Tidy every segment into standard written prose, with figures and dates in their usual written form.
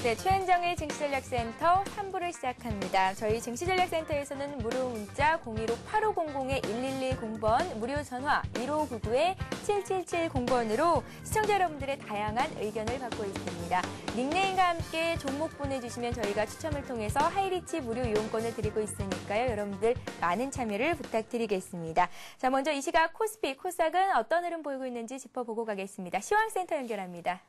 네, 최은정의 증시전략센터 3부를 시작합니다. 저희 증시전략센터에서는 무료 문자 015-8500-1110번, 무료 전화 1599-7770번으로 시청자 여러분들의 다양한 의견을 받고 있습니다. 닉네임과 함께 종목 보내주시면 저희가 추첨을 통해서 하이리치 무료 이용권을 드리고 있으니까요. 여러분들 많은 참여를 부탁드리겠습니다. 자, 먼저 이 시각 코스피, 코스닥은 어떤 흐름 보이고 있는지 짚어보고 가겠습니다. 시황센터 연결합니다.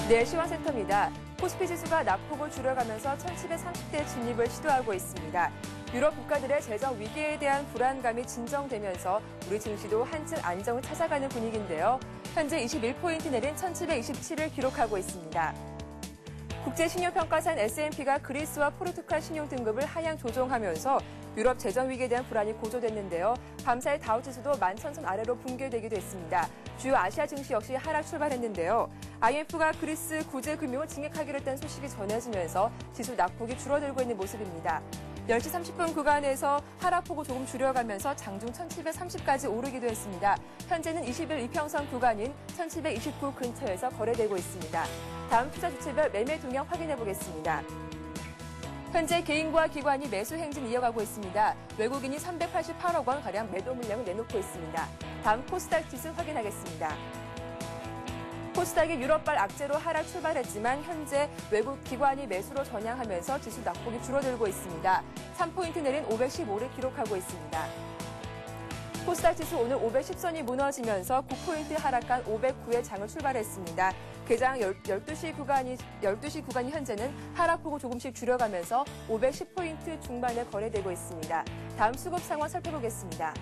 네, 시황센터입니다. 코스피 지수가 낙폭을 줄여가면서 1730대 진입을 시도하고 있습니다. 유럽 국가들의 재정 위기에 대한 불안감이 진정되면서 우리 증시도 한층 안정을 찾아가는 분위기인데요. 현재 21포인트 내린 1727을 기록하고 있습니다. 국제신용평가사인 S&P가 그리스와 포르투갈 신용 등급을 하향 조정하면서 유럽 재정 위기에 대한 불안이 고조됐는데요. 밤사이 다우지수도 11,000선 아래로 붕괴되기도 했습니다. 주요 아시아 증시 역시 하락 출발했는데요. IMF가 그리스 구제금융을 증액하기로 했다는 소식이 전해지면서 지수 낙폭이 줄어들고 있는 모습입니다. 10시 30분 구간에서 하락폭을 조금 줄여가면서 장중 1730까지 오르기도 했습니다. 현재는 20일 이평선 구간인 1729 근처에서 거래되고 있습니다. 다음 투자 주체별 매매 동향 확인해 보겠습니다. 현재 개인과 기관이 매수 행진 이어가고 있습니다. 외국인이 388억 원가량 매도 물량을 내놓고 있습니다. 다음 코스닥 지수 확인하겠습니다. 코스닥이 유럽발 악재로 하락 출발했지만 현재 외국 기관이 매수로 전향하면서 지수 낙폭이 줄어들고 있습니다. 3포인트 내린 515를 기록하고 있습니다. 코스닥 지수 오늘 510선이 무너지면서 9포인트 하락한 509의 장을 출발했습니다. 개장 12시 구간이 현재는 하락폭을 조금씩 줄여가면서 510포인트 중반에 거래되고 있습니다. 다음 수급 상황 살펴보겠습니다.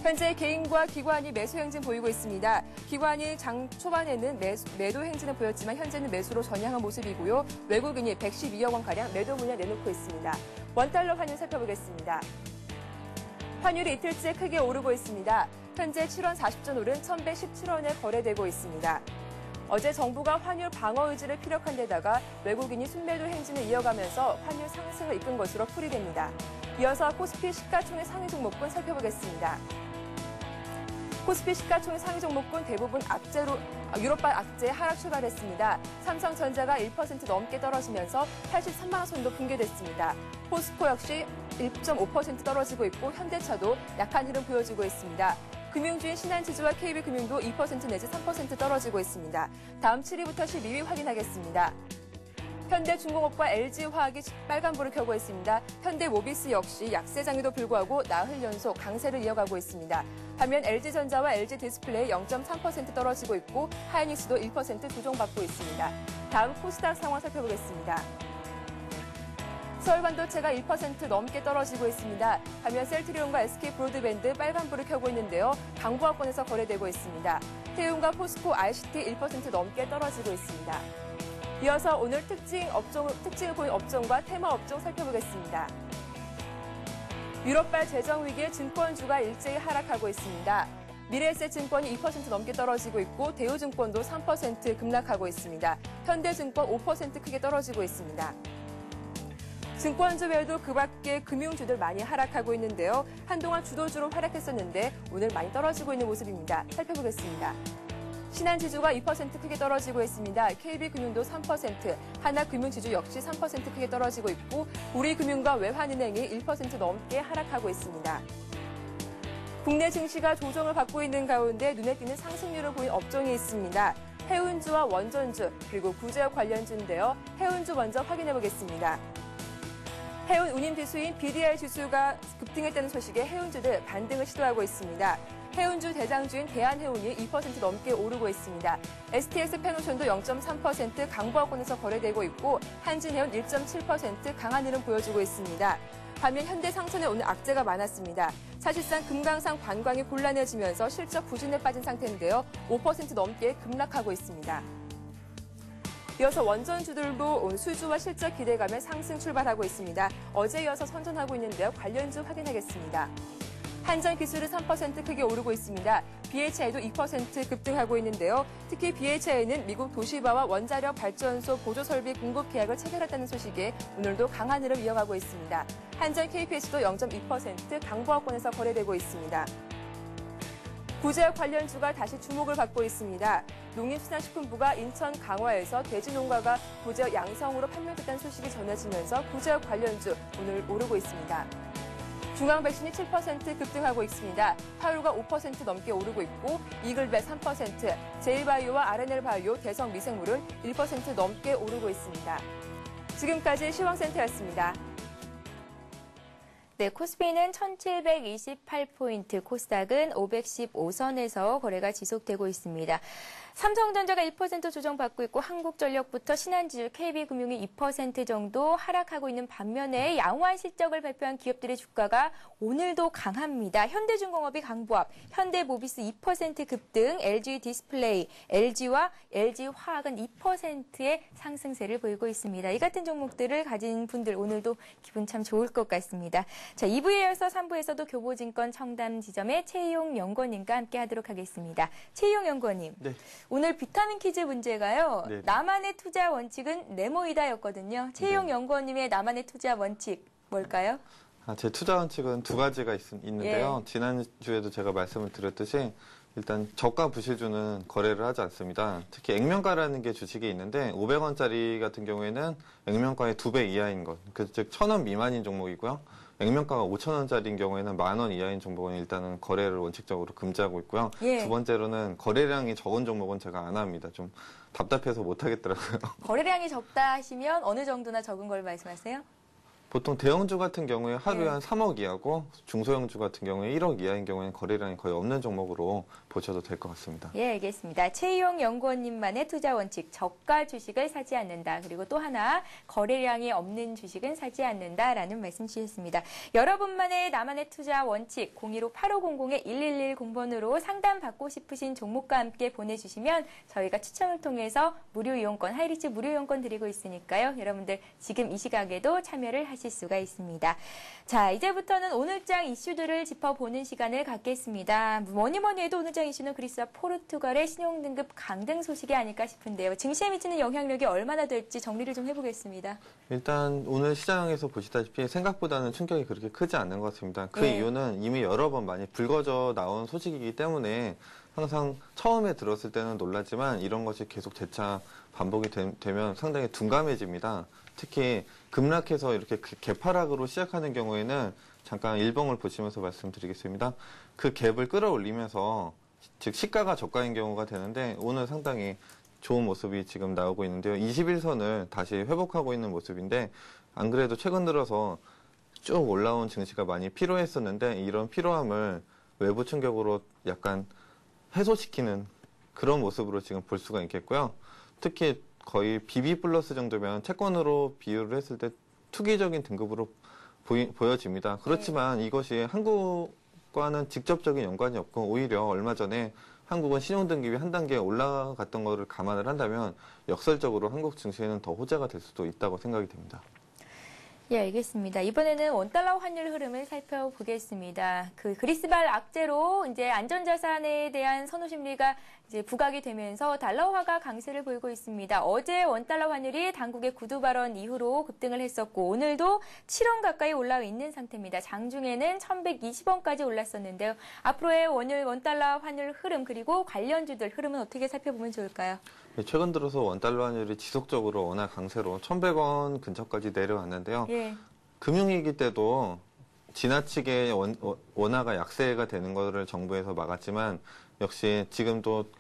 현재 개인과 기관이 매수 행진 보이고 있습니다. 기관이 장 초반에는 매도 행진을 보였지만 현재는 매수로 전향한 모습이고요. 외국인이 112억 원가량 매도 물량 내놓고 있습니다. 원달러 환율 살펴보겠습니다. 환율이 이틀째 크게 오르고 있습니다. 현재 7원 40전 오른 1117원에 거래되고 있습니다. 어제 정부가 환율 방어 의지를 피력한 데다가 외국인이 순매도 행진을 이어가면서 환율 상승을 이끈 것으로 풀이됩니다. 이어서 코스피 시가총액 상위 종목군 살펴보겠습니다. 코스피 시가총액 상위 종목군 대부분 유럽발 악재 하락 출발했습니다. 삼성전자가 1% 넘게 떨어지면서 83만 원 선도 붕괴됐습니다. 포스코 역시 1.5% 떨어지고 있고 현대차도 약한 흐름 보여주고 있습니다. 금융주인 신한지주와 KB금융도 2% 내지 3% 떨어지고 있습니다. 다음 7위부터 12위 확인하겠습니다. 현대중공업과 LG화학이 빨간불을 켜고 있습니다. 현대모비스 역시 약세장에도 불구하고 나흘 연속 강세를 이어가고 있습니다. 반면 LG전자와 LG디스플레이 0.3% 떨어지고 있고 하이닉스도 1% 조정받고 있습니다. 다음 코스닥 상황 살펴보겠습니다. 서울반도체가 1% 넘게 떨어지고 있습니다. 반면 셀트리온과 SK브로드밴드 빨간불을 켜고 있는데요. 강보합권에서 거래되고 있습니다. 태움과 포스코, ICT 1% 넘게 떨어지고 있습니다. 이어서 오늘 특징을 보인 업종과 테마 업종 살펴보겠습니다. 유럽발 재정 위기에 증권주가 일제히 하락하고 있습니다. 미래에셋증권이 2% 넘게 떨어지고 있고 대우증권도 3% 급락하고 있습니다. 현대증권 5% 크게 떨어지고 있습니다. 증권주 외에도 그 밖에 금융주들 많이 하락하고 있는데요. 한동안 주도주로 활약했었는데 오늘 많이 떨어지고 있는 모습입니다. 살펴보겠습니다. 신한지주가 2% 크게 떨어지고 있습니다. KB금융도 3%, 하나금융지주 역시 3% 크게 떨어지고 있고 우리금융과 외환은행이 1% 넘게 하락하고 있습니다. 국내 증시가 조정을 받고 있는 가운데 눈에 띄는 상승률을 보인 업종이 있습니다. 해운주와 원전주 그리고 구제역 관련주인데요. 해운주 먼저 확인해 보겠습니다. 해운 운임지수인 BDR 지수가 급등했다는 소식에 해운주들 반등을 시도하고 있습니다. 해운주 대장주인 대한해운이 2% 넘게 오르고 있습니다. STX 펜오션도 0.3% 강보합권에서 거래되고 있고 한진해운 1.7% 강한 흐름 보여주고 있습니다. 반면 현대상선에 오늘 악재가 많았습니다. 사실상 금강산 관광이 곤란해지면서 실적 부진에 빠진 상태인데요. 5% 넘게 급락하고 있습니다. 이어서 원전주들도 수주와 실적 기대감에 상승 출발하고 있습니다. 어제 이어서 선전하고 있는데요. 관련주 확인하겠습니다. 한전기술은 3% 크게 오르고 있습니다. BHI도 2% 급등하고 있는데요. 특히 BHI는 미국 도시바와 원자력 발전소 보조설비 공급 계약을 체결했다는 소식에 오늘도 강한 흐름 이어가고 있습니다. 한전 KPS도 0.2% 강보합권에서 거래되고 있습니다. 구제역 관련주가 다시 주목을 받고 있습니다. 농림수산식품부가 인천 강화에서 돼지 농가가 구제역 양성으로 판명됐다는 소식이 전해지면서 구제역 관련주 오늘 오르고 있습니다. 중앙백신이 7% 급등하고 있습니다. 파루가 5% 넘게 오르고 있고 이글벳 3%, 제이바이오와 RNL바이오, 대성미생물은 1% 넘게 오르고 있습니다. 지금까지 시황센터였습니다. 네, 코스피는 1728포인트, 코스닥은 515선에서 거래가 지속되고 있습니다. 삼성전자가 1% 조정받고 있고 한국전력부터 신한지주, KB금융이 2% 정도 하락하고 있는 반면에 양호한 실적을 발표한 기업들의 주가가 오늘도 강합니다. 현대중공업이 강보합, 현대모비스 2% 급등, LG디스플레이, LG와 LG화학은 2%의 상승세를 보이고 있습니다. 이 같은 종목들을 가진 분들 오늘도 기분 참 좋을 것 같습니다. 자, 2부에 이어서 3부에서도 교보증권 청담지점의 최희용 연구원님과 함께 하도록 하겠습니다. 최희용 연구원님. 네. 오늘 비타민 퀴즈 문제가요. 네. 나만의 투자 원칙은 네모이다였거든요. 최희용 연구원님의 나만의 투자 원칙 뭘까요? 제 투자 원칙은 두 가지가 있는데요. 예. 지난주에도 제가 말씀을 드렸듯이 일단 저가 부실주는 거래를 하지 않습니다. 특히 액면가라는 게 주식이 있는데 500원짜리 같은 경우에는 액면가의 2배 이하인 것, 즉 1,000원 미만인 종목이고요. 액면가가 5,000원짜리인 경우에는 10,000원 이하인 종목은 일단은 거래를 원칙적으로 금지하고 있고요. 예. 두 번째로는 거래량이 적은 종목은 제가 안 합니다. 좀 답답해서 못 하겠더라고요. 거래량이 적다 하시면 어느 정도나 적은 걸 말씀하세요? 보통 대형주 같은 경우에 하루에 네. 한 3억 이하고 중소형주 같은 경우에 1억 이하인 경우에는 거래량이 거의 없는 종목으로 보셔도 될 것 같습니다. 예, 알겠습니다. 최희용 연구원님만의 투자 원칙, 저가 주식을 사지 않는다. 그리고 또 하나, 거래량이 없는 주식은 사지 않는다라는 말씀 주셨습니다. 여러분만의 나만의 투자 원칙, 015-8500-1110번으로 상담 받고 싶으신 종목과 함께 보내주시면 저희가 추첨을 통해서 무료 이용권, 하이리치 무료 이용권 드리고 있으니까요. 여러분들 지금 이 시각에도 참여를 하실 수가 있습니다. 자, 이제부터는 오늘장 이슈들을 짚어보는 시간을 갖겠습니다. 뭐니 해도 오늘장 이슈는 그리스와 포르투갈의 신용등급 강등 소식이 아닐까 싶은데요. 증시에 미치는 영향력이 얼마나 될지 정리를 좀 해보겠습니다. 일단 오늘 시장에서 보시다시피 생각보다는 충격이 그렇게 크지 않는 것 같습니다. 그 네. 이유는 이미 여러 번 많이 불거져 나온 소식이기 때문에 항상 처음에 들었을 때는 놀랐지만 이런 것이 계속 재차 반복이 되면 상당히 둔감해집니다. 특히 급락해서 이렇게 개파락으로 시작하는 경우에는 잠깐 일봉을 보시면서 말씀드리겠습니다. 그 갭을 끌어올리면서 즉 시가가 저가인 경우가 되는데 오늘 상당히 좋은 모습이 지금 나오고 있는데요. 21선을 다시 회복하고 있는 모습인데 안 그래도 최근 들어서 쭉 올라온 증시가 많이 피로했었는데 이런 피로함을 외부 충격으로 약간 해소시키는 그런 모습으로 지금 볼 수가 있겠고요. 특히 거의 BB 플러스 정도면 채권으로 비유를 했을 때 투기적인 등급으로 보여집니다. 그렇지만 이것이 한국과는 직접적인 연관이 없고 오히려 얼마 전에 한국은 신용등급이 한 단계 올라갔던 것을 감안을 한다면 역설적으로 한국 증시에는 더 호재가 될 수도 있다고 생각이 됩니다. 예, 알겠습니다. 이번에는 원달러 환율 흐름을 살펴보겠습니다. 그리스발 악재로 이제 안전자산에 대한 선호 심리가 이제 부각이 되면서 달러화가 강세를 보이고 있습니다. 어제 원달러 환율이 당국의 구두 발언 이후로 급등을 했었고 오늘도 7원 가까이 올라 있는 상태입니다. 장중에는 1,120원까지 올랐었는데요. 앞으로의 원달러 환율 흐름 그리고 관련주들 흐름은 어떻게 살펴보면 좋을까요? 최근 들어서 원달러 환율이 지속적으로 원화 강세로 1,100원 근처까지 내려왔는데요. 예. 금융위기 때도 지나치게 원화가 약세가 되는 것을 정부에서 막았지만 역시 지금도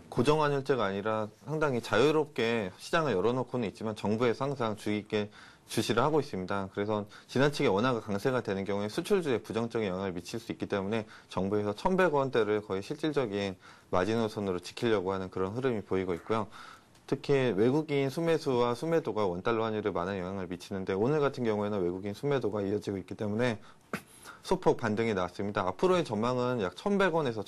고정환율제가 아니라 상당히 자유롭게 시장을 열어놓고는 있지만 정부에서 항상 주의 있게 주시를 하고 있습니다. 그래서 지나치게 원화가 강세가 되는 경우에 수출주에 부정적인 영향을 미칠 수 있기 때문에 정부에서 1,100원대를 거의 실질적인 마지노선으로 지키려고 하는 그런 흐름이 보이고 있고요. 특히 외국인 수매수와 수매도가 원달러 환율에 많은 영향을 미치는데 오늘 같은 경우에는 외국인 수매도가 이어지고 있기 때문에 소폭 반등이 나왔습니다. 앞으로의 전망은 약 1,100원에서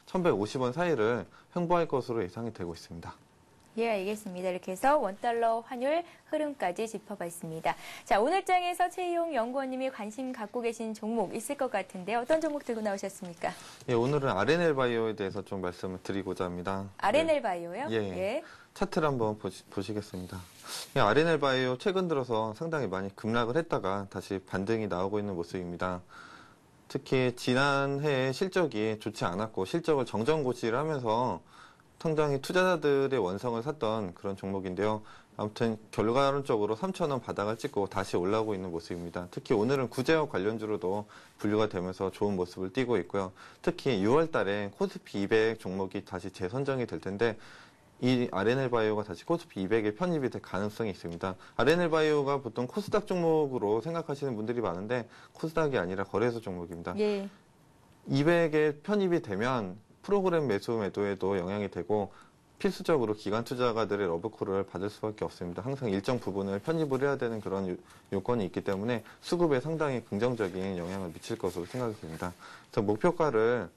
1,150원 사이를 횡보할 것으로 예상이 되고 있습니다. 예, 알겠습니다. 이렇게 해서 원달러 환율 흐름까지 짚어봤습니다. 자, 오늘 장에서 최희용 연구원님이 관심 갖고 계신 종목 있을 것 같은데 어떤 종목 들고 나오셨습니까? 예, 오늘은 RNL바이오에 대해서 좀 말씀을 드리고자 합니다. RNL바이오요? 예. 예. 차트를 한번 보시겠습니다. 예, RNL바이오 최근 들어서 상당히 많이 급락을 했다가 다시 반등이 나오고 있는 모습입니다. 특히 지난해에 실적이 좋지 않았고 실적을 정정고시를 하면서 상당히 투자자들의 원성을 샀던 그런 종목인데요. 아무튼 결과론적으로 3,000원 바닥을 찍고 다시 올라오고 있는 모습입니다. 특히 오늘은 구제역 관련주로도 분류가 되면서 좋은 모습을 띠고 있고요. 특히 6월 달에 코스피 200 종목이 다시 재선정이 될 텐데 이 RNL바이오가 다시 코스피 200에 편입이 될 가능성이 있습니다. RNL바이오가 보통 코스닥 종목으로 생각하시는 분들이 많은데 코스닥이 아니라 거래소 종목입니다. 예. 200에 편입이 되면 프로그램 매수 매도에도 영향이 되고 필수적으로 기관 투자가들의 러브콜을 받을 수밖에 없습니다. 항상 일정 부분을 편입을 해야 되는 그런 요건이 있기 때문에 수급에 상당히 긍정적인 영향을 미칠 것으로 생각이 됩니다. 그래서 목표가를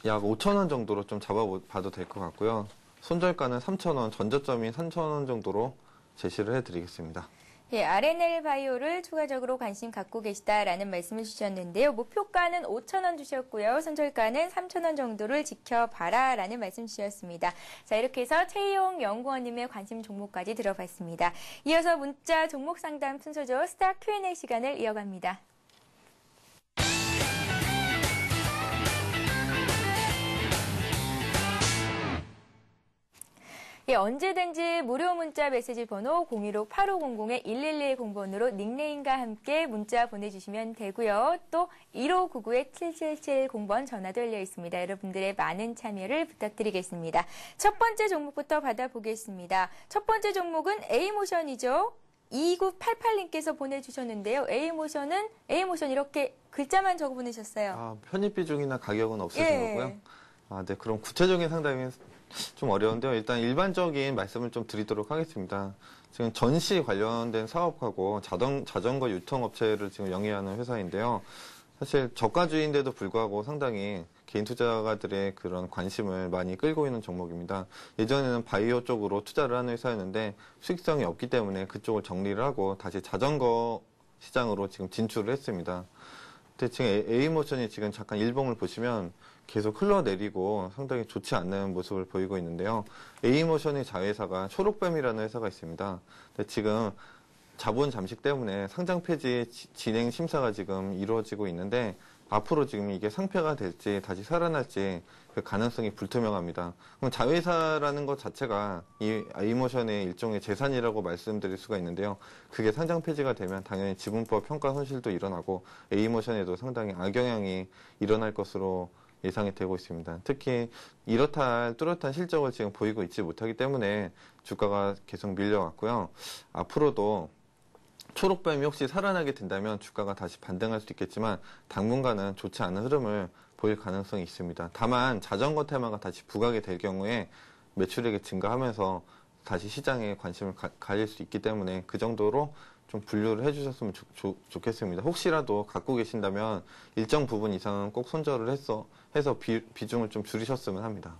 약 5,000원 정도로 좀 잡아봐도 될 것 같고요. 손절가는 3,000원, 전저점이 3,000원 정도로 제시를 해드리겠습니다. 예, RNL 바이오를 추가적으로 관심 갖고 계시다라는 말씀을 주셨는데요. 목표가는 5,000원 주셨고요. 선절가는 3,000원 정도를 지켜봐라라는 말씀 주셨습니다. 자, 이렇게 해서 최희용 연구원님의 관심 종목까지 들어봤습니다. 이어서 문자 종목 상담 순서죠. 스타 Q&A 시간을 이어갑니다. 예, 언제든지 무료 문자 메시지 번호 015-8500-1110번으로 닉네임과 함께 문자 보내주시면 되고요. 또 1599-7770번 전화도 열려 있습니다. 여러분들의 많은 참여를 부탁드리겠습니다. 첫 번째 종목부터 받아보겠습니다. 첫 번째 종목은 A모션이죠. 2988님께서 보내주셨는데요. A모션 이렇게 글자만 적어 보내셨어요. 편입 비중이나 가격은 없으신 예. 거고요. 네, 그럼 구체적인 상담이 좀 어려운데요. 일단 일반적인 말씀을 좀 드리도록 하겠습니다. 지금 전시 관련된 사업하고 자전거 유통업체를 지금 영위하는 회사인데요. 사실 저가주의인데도 불구하고 상당히 개인 투자가들의 그런 관심을 많이 끌고 있는 종목입니다. 예전에는 바이오 쪽으로 투자를 하는 회사였는데 수익성이 없기 때문에 그쪽을 정리를 하고 다시 자전거 시장으로 지금 진출을 했습니다. 근데 지금 A모션이 지금 잠깐 일봉을 보시면 계속 흘러내리고 상당히 좋지 않는 모습을 보이고 있는데요. A모션의 자회사가 초록뱀이라는 회사가 있습니다. 근데 지금 자본 잠식 때문에 상장 폐지 진행 심사가 지금 이루어지고 있는데 앞으로 지금 이게 상폐가 될지 다시 살아날지 그 가능성이 불투명합니다. 그럼 자회사라는 것 자체가 이 A모션의 일종의 재산이라고 말씀드릴 수가 있는데요. 그게 상장 폐지가 되면 당연히 지분법 평가 손실도 일어나고 A모션에도 상당히 악영향이 일어날 것으로 예상이 되고 있습니다. 특히 이렇다 할 뚜렷한 실적을 지금 보이고 있지 못하기 때문에 주가가 계속 밀려왔고요. 앞으로도 초록뱀이 혹시 살아나게 된다면 주가가 다시 반등할 수 있겠지만 당분간은 좋지 않은 흐름을 보일 가능성이 있습니다. 다만 자전거 테마가 다시 부각이 될 경우에 매출액이 증가하면서 다시 시장에 관심을 가질 수 있기 때문에 그 정도로 좀 분류를 해주셨으면 좋겠습니다. 혹시라도 갖고 계신다면 일정 부분 이상은 꼭 손절을 해서 비중을 좀 줄이셨으면 합니다.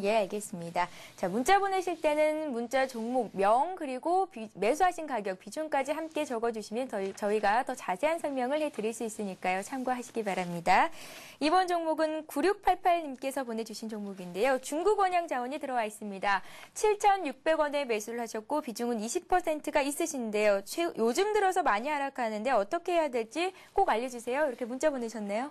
예, 알겠습니다. 자, 문자 보내실 때는 문자 종목 명 그리고 매수하신 가격 비중까지 함께 적어주시면 저희가 더 자세한 설명을 해드릴 수 있으니까요. 참고하시기 바랍니다. 이번 종목은 9688님께서 보내주신 종목인데요. 중국 원양 자원이 들어와 있습니다. 7,600원에 매수를 하셨고 비중은 20%가 있으신데요. 요즘 들어서 많이 하락하는데 어떻게 해야 될지 꼭 알려주세요. 이렇게 문자 보내셨네요.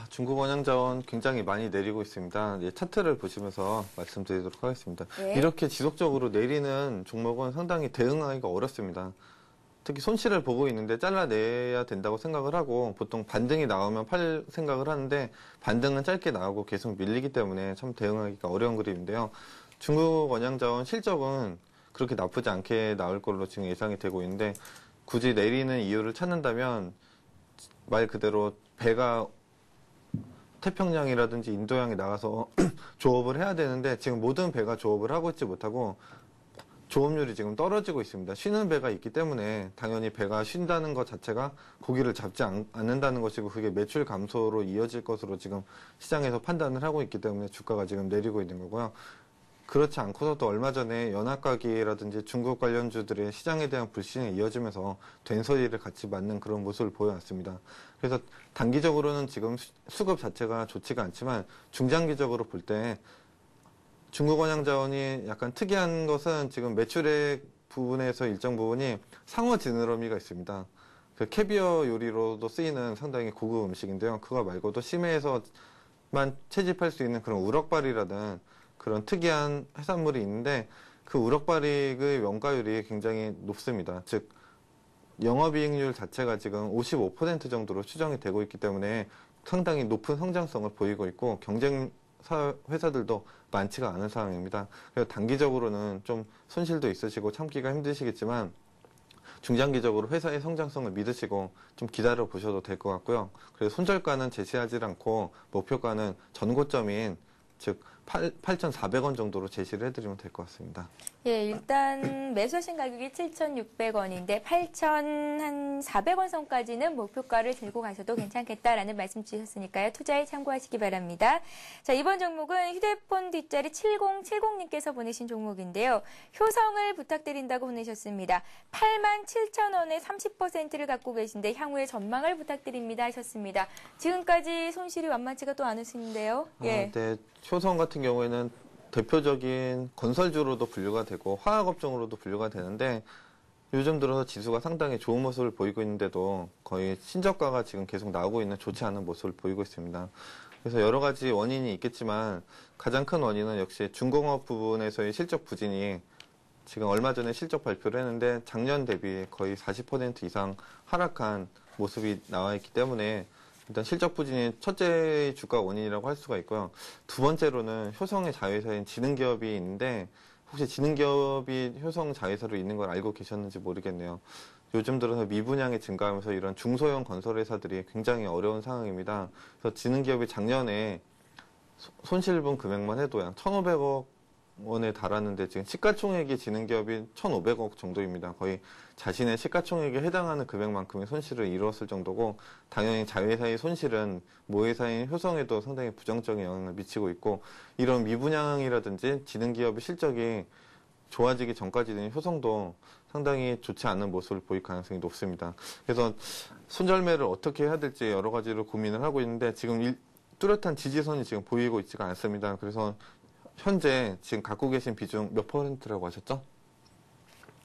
중국 원양자원 굉장히 많이 내리고 있습니다. 차트를 보시면서 말씀드리도록 하겠습니다. 네. 이렇게 지속적으로 내리는 종목은 상당히 대응하기가 어렵습니다. 특히 손실을 보고 있는데 잘라내야 된다고 생각을 하고 보통 반등이 나오면 팔 생각을 하는데 반등은 짧게 나오고 계속 밀리기 때문에 참 대응하기가 어려운 그림인데요. 중국 원양자원 실적은 그렇게 나쁘지 않게 나올 걸로 지금 예상이 되고 있는데 굳이 내리는 이유를 찾는다면 말 그대로 배가 태평양이라든지 인도양에 나가서 조업을 해야 되는데 지금 모든 배가 조업을 하고 있지 못하고 조업률이 지금 떨어지고 있습니다. 쉬는 배가 있기 때문에 당연히 배가 쉰다는 것 자체가 고기를 잡지 않는다는 것이고 그게 매출 감소로 이어질 것으로 지금 시장에서 판단을 하고 있기 때문에 주가가 지금 내리고 있는 거고요. 그렇지 않고서도 얼마 전에 연합가기라든지 중국 관련주들의 시장에 대한 불신이 이어지면서 된소리를 같이 맞는 그런 모습을 보여왔습니다. 그래서 단기적으로는 지금 수급 자체가 좋지가 않지만 중장기적으로 볼 때 중국 원양자원이 약간 특이한 것은 지금 매출액 부분에서 일정 부분이 상호 지느러미가 있습니다. 그 캐비어 요리로도 쓰이는 상당히 고급 음식인데요. 그거 말고도 심해에서만 채집할 수 있는 그런 우럭발이라는 그런 특이한 해산물이 있는데 그 우럭발익의 원가율이 굉장히 높습니다. 즉 영업이익률 자체가 지금 55% 정도로 추정이 되고 있기 때문에 상당히 높은 성장성을 보이고 있고 경쟁 회사들도 많지가 않은 상황입니다. 그래서 단기적으로는 좀 손실도 있으시고 참기가 힘드시겠지만 중장기적으로 회사의 성장성을 믿으시고 좀 기다려 보셔도 될 것 같고요. 그래서 손절가는 제시하지 않고 목표가는 전고점인 즉 8,400원 정도로 제시를 해드리면 될 것 같습니다. 예, 일단 매수하신 가격이 7,600원인데 8,400원 선까지는 목표가를 들고 가셔도 괜찮겠다라는 말씀 주셨으니까요. 투자에 참고하시기 바랍니다. 자, 이번 종목은 휴대폰 뒷자리 7070님께서 보내신 종목인데요. 효성을 부탁드린다고 보내셨습니다. 87,000원에 30%를 갖고 계신데 향후에 전망을 부탁드립니다 하셨습니다. 지금까지 손실이 만만치가 또 않으신데요. 예. 네, 효성 같은 경우에는 대표적인 건설주로도 분류가 되고 화학업종으로도 분류가 되는데 요즘 들어서 지수가 상당히 좋은 모습을 보이고 있는데도 거의 신저가가 지금 계속 나오고 있는 좋지 않은 모습을 보이고 있습니다. 그래서 여러 가지 원인이 있겠지만 가장 큰 원인은 역시 중공업 부분에서의 실적 부진이 지금 얼마 전에 실적 발표를 했는데 작년 대비 거의 40% 이상 하락한 모습이 나와 있기 때문에 일단 실적 부진이 첫째 주가 원인이라고 할 수가 있고요. 두 번째로는 효성의 자회사인 지능기업이 있는데 혹시 지능기업이 효성 자회사로 있는 걸 알고 계셨는지 모르겠네요. 요즘 들어서 미분양이 증가하면서 이런 중소형 건설회사들이 굉장히 어려운 상황입니다. 그래서 지능기업이 작년에 손실분 금액만 해도 약 1,500억 원에 달았는데 지금 시가총액이 지능기업이 1,500억 정도입니다. 거의 자신의 시가총액에 해당하는 금액만큼의 손실을 이루었을 정도고 당연히 자회사의 손실은 모회사인 효성에도 상당히 부정적인 영향을 미치고 있고 이런 미분양이라든지 지능기업의 실적이 좋아지기 전까지는 효성도 상당히 좋지 않은 모습을 보일 가능성이 높습니다. 그래서 손절매를 어떻게 해야 될지 여러 가지로 고민을 하고 있는데 지금 뚜렷한 지지선이 지금 보이고 있지가 않습니다. 그래서 현재 지금 갖고 계신 비중 몇 퍼센트라고 하셨죠?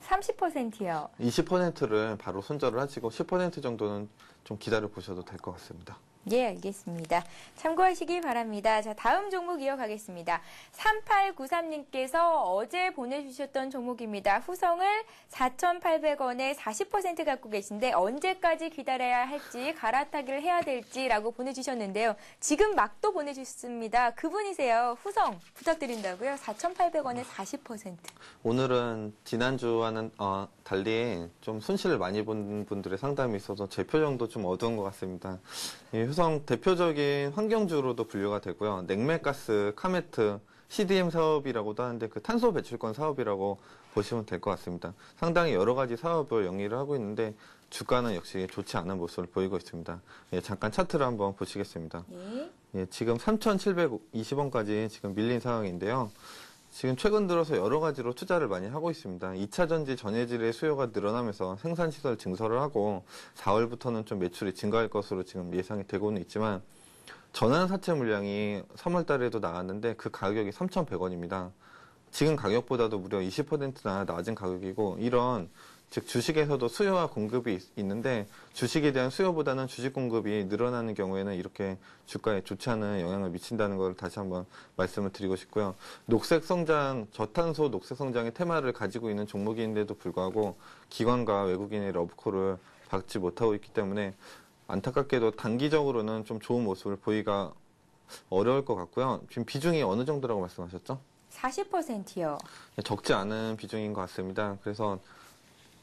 30%요. 20%를 바로 손절을 하시고 10% 정도는 좀 기다려 보셔도 될 것 같습니다. 예, 알겠습니다. 참고하시기 바랍니다. 자, 다음 종목 이어가겠습니다. 3893님께서 어제 보내주셨던 종목입니다. 후성을 4,800원에 40% 갖고 계신데 언제까지 기다려야 할지 갈아타기를 해야 될지라고 보내주셨는데요. 지금 막 또 보내주셨습니다. 그분이세요. 후성 부탁드린다고요. 4,800원에 40%. 오늘은 지난주와는 달리 좀 손실을 많이 본 분들의 상담이 있어서 제 표정도 좀 어두운 것 같습니다. 효성 대표적인 환경주로도 분류가 되고요. 냉매가스, 카메트, CDM 사업이라고도 하는데 그 탄소 배출권 사업이라고 보시면 될 것 같습니다. 상당히 여러 가지 사업을 영위를 하고 있는데 주가는 역시 좋지 않은 모습을 보이고 있습니다. 예, 잠깐 차트를 한번 보시겠습니다. 예, 지금 3,720원까지 지금 밀린 상황인데요. 지금 최근 들어서 여러 가지로 투자를 많이 하고 있습니다. 2차 전지 전해질의 수요가 늘어나면서 생산시설 증설을 하고 4월부터는 좀 매출이 증가할 것으로 지금 예상이 되고는 있지만 전환사채 물량이 3월 달에도 나왔는데 그 가격이 3,100원입니다. 지금 가격보다도 무려 20%나 낮은 가격이고 이런 즉 주식에서도 수요와 공급이 있는데 주식에 대한 수요보다는 주식 공급이 늘어나는 경우에는 이렇게 주가에 좋지 않은 영향을 미친다는 걸 다시 한번 말씀을 드리고 싶고요. 녹색 성장, 저탄소 녹색 성장의 테마를 가지고 있는 종목인데도 불구하고 기관과 외국인의 러브콜을 받지 못하고 있기 때문에 안타깝게도 단기적으로는 좀 좋은 모습을 보이기가 어려울 것 같고요. 지금 비중이 어느 정도라고 말씀하셨죠? 40%요. 적지 않은 비중인 것 같습니다. 그래서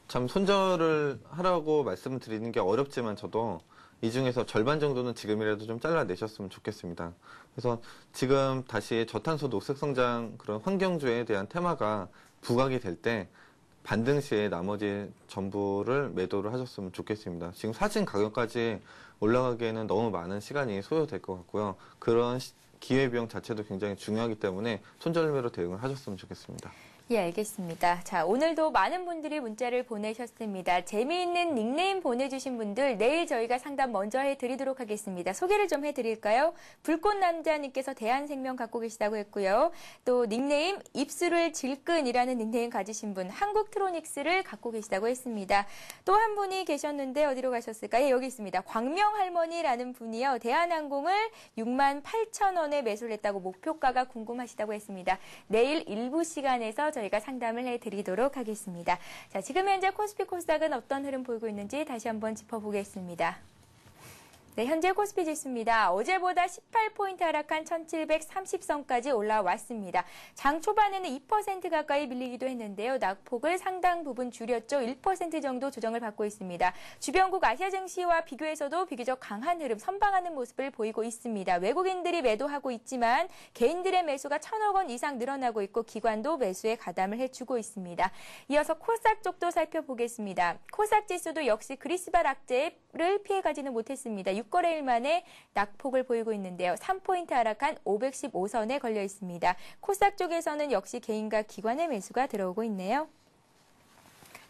참 손절을 하라고 말씀을 드리는 게 어렵지만 저도 이 중에서 절반 정도는 지금이라도 좀 잘라내셨으면 좋겠습니다. 그래서 지금 다시 저탄소 녹색 성장 그런 환경주에 대한 테마가 부각이 될 때 반등 시에 나머지 전부를 매도를 하셨으면 좋겠습니다. 지금 사진 가격까지 올라가기에는 너무 많은 시간이 소요될 것 같고요. 그런 기회비용 자체도 굉장히 중요하기 때문에 손절매로 대응을 하셨으면 좋겠습니다. 예, 알겠습니다. 자, 오늘도 많은 분들이 문자를 보내셨습니다. 재미있는 닉네임 보내주신 분들 내일 저희가 상담 먼저 해드리도록 하겠습니다. 소개를 좀 해드릴까요? 불꽃남자님께서 대한생명 갖고 계시다고 했고요. 또 닉네임 입술을 질끈이라는 닉네임 가지신 분 한국트로닉스를 갖고 계시다고 했습니다. 또 한 분이 계셨는데 어디로 가셨을까요? 예, 여기 있습니다. 광명할머니라는 분이요. 대한항공을 68,000원에 매수를 했다고 목표가가 궁금하시다고 했습니다. 내일 일부 시간에서 저희가 상담을 해드리도록 하겠습니다. 자, 지금 현재 코스피 코스닥은 어떤 흐름 보이고 있는지 다시 한번 짚어보겠습니다. 네, 현재 코스피 지수입니다. 어제보다 18포인트 하락한 1730선까지 올라왔습니다. 장 초반에는 2% 가까이 밀리기도 했는데요. 낙폭을 상당 부분 줄였죠. 1% 정도 조정을 받고 있습니다. 주변국 아시아 증시와 비교해서도 비교적 강한 흐름, 선방하는 모습을 보이고 있습니다. 외국인들이 매도하고 있지만 개인들의 매수가 1,000억 원 이상 늘어나고 있고 기관도 매수에 가담을 해주고 있습니다. 이어서 코스닥 쪽도 살펴보겠습니다. 코스닥 지수도 역시 그리스발 악재를 피해가지는 못했습니다. 6거래일 만에 낙폭을 보이고 있는데요. 3포인트 하락한 515선에 걸려 있습니다. 코스닥 쪽에서는 역시 개인과 기관의 매수가 들어오고 있네요.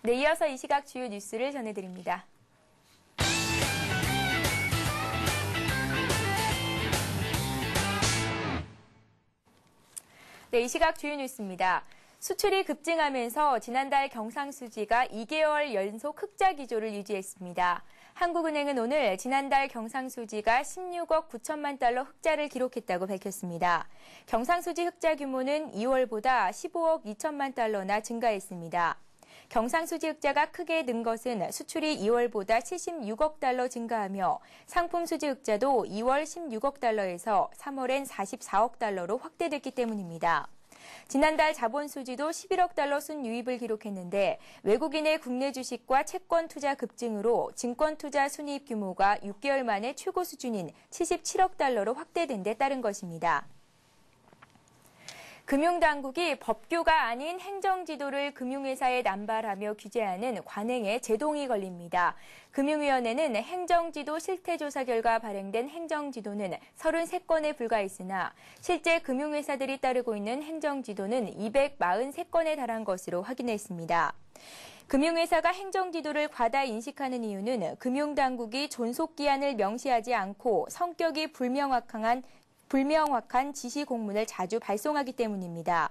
네, 이어서 이 시각 주요 뉴스를 전해드립니다. 네, 이 시각 주요 뉴스입니다. 수출이 급증하면서 지난달 경상수지가 2개월 연속 흑자 기조를 유지했습니다. 한국은행은 오늘 지난달 경상수지가 16억 9천만 달러 흑자를 기록했다고 밝혔습니다. 경상수지 흑자 규모는 2월보다 15억 2천만 달러나 증가했습니다. 경상수지 흑자가 크게 는 것은 수출이 2월보다 76억 달러 증가하며 상품수지 흑자도 2월 16억 달러에서 3월엔 44억 달러로 확대됐기 때문입니다. 지난달 자본 수지도 11억 달러 순유입을 기록했는데 외국인의 국내 주식과 채권 투자 급증으로 증권 투자 순이익 규모가 6개월 만에 최고 수준인 77억 달러로 확대된 데 따른 것입니다. 금융당국이 법규가 아닌 행정지도를 금융회사에 남발하며 규제하는 관행에 제동이 걸립니다. 금융위원회는 행정지도 실태조사 결과 발행된 행정지도는 33건에 불과했으나 실제 금융회사들이 따르고 있는 행정지도는 243건에 달한 것으로 확인했습니다. 금융회사가 행정지도를 과다 인식하는 이유는 금융당국이 존속기한을 명시하지 않고 성격이 불명확한 지시 공문을 자주 발송하기 때문입니다.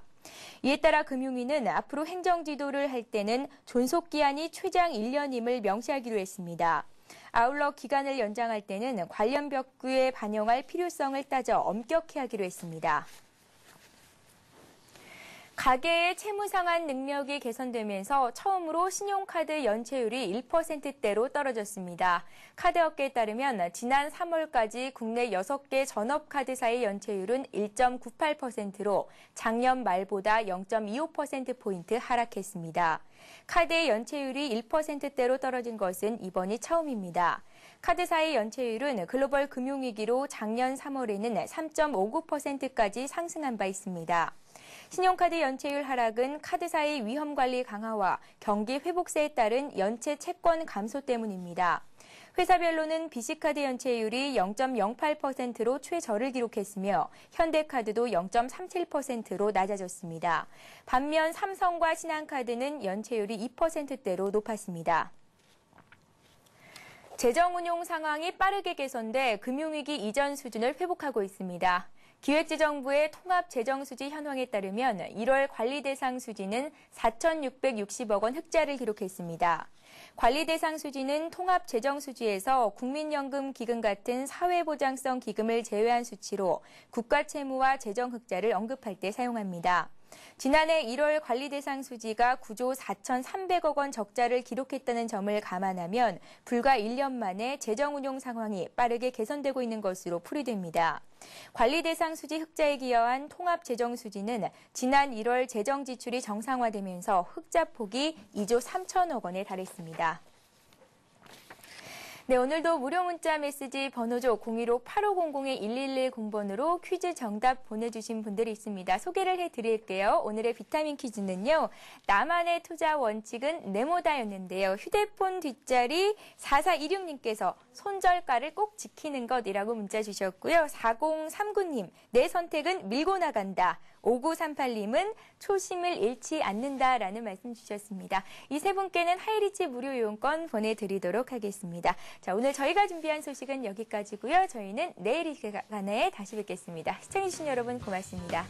이에 따라 금융위는 앞으로 행정지도를 할 때는 존속기한이 최장 1년임을 명시하기로 했습니다. 아울러 기간을 연장할 때는 관련 법규에 반영할 필요성을 따져 엄격히 하기로 했습니다. 가계의 채무상환 능력이 개선되면서 처음으로 신용카드 연체율이 1%대로 떨어졌습니다. 카드업계에 따르면 지난 3월까지 국내 6개 전업카드사의 연체율은 1.98%로 작년 말보다 0.25%포인트 하락했습니다. 카드의 연체율이 1%대로 떨어진 것은 이번이 처음입니다. 카드사의 연체율은 글로벌 금융위기로 작년 3월에는 3.59%까지 상승한 바 있습니다. 신용카드 연체율 하락은 카드사의 위험관리 강화와 경기 회복세에 따른 연체 채권 감소 때문입니다. 회사별로는 BC카드 연체율이 0.08%로 최저를 기록했으며 현대카드도 0.37%로 낮아졌습니다. 반면 삼성과 신한카드는 연체율이 2%대로 높았습니다. 재정운용 상황이 빠르게 개선돼 금융위기 이전 수준을 회복하고 있습니다. 기획재정부의 통합재정수지 현황에 따르면 1월 관리대상 수지는 4,660억 원 흑자를 기록했습니다. 관리대상 수지는 통합재정수지에서 국민연금기금 같은 사회보장성 기금을 제외한 수치로 국가채무와 재정흑자를 언급할 때 사용합니다. 지난해 1월 관리대상 수지가 9조 4,300억 원 적자를 기록했다는 점을 감안하면 불과 1년 만에 재정운용 상황이 빠르게 개선되고 있는 것으로 풀이됩니다. 관리대상 수지 흑자에 기여한 통합재정수지는 지난 1월 재정지출이 정상화되면서 흑자폭이 2조 3천억 원에 달했습니다. 네, 오늘도 무료 문자 메시지 번호죠. 015-8500-1110번으로 퀴즈 정답 보내주신 분들이 있습니다. 소개를 해드릴게요. 오늘의 비타민 퀴즈는요. 나만의 투자 원칙은 네모다였는데요. 휴대폰 뒷자리 4426님께서 손절가를 꼭 지키는 것이라고 문자 주셨고요. 4039님, 내 선택은 밀고 나간다. 5938님은 초심을 잃지 않는다라는 말씀 주셨습니다. 이 세 분께는 하이리치 무료 이용권 보내드리도록 하겠습니다. 자, 오늘 저희가 준비한 소식은 여기까지고요. 저희는 내일 이 시간에 다시 뵙겠습니다. 시청해주신 여러분 고맙습니다.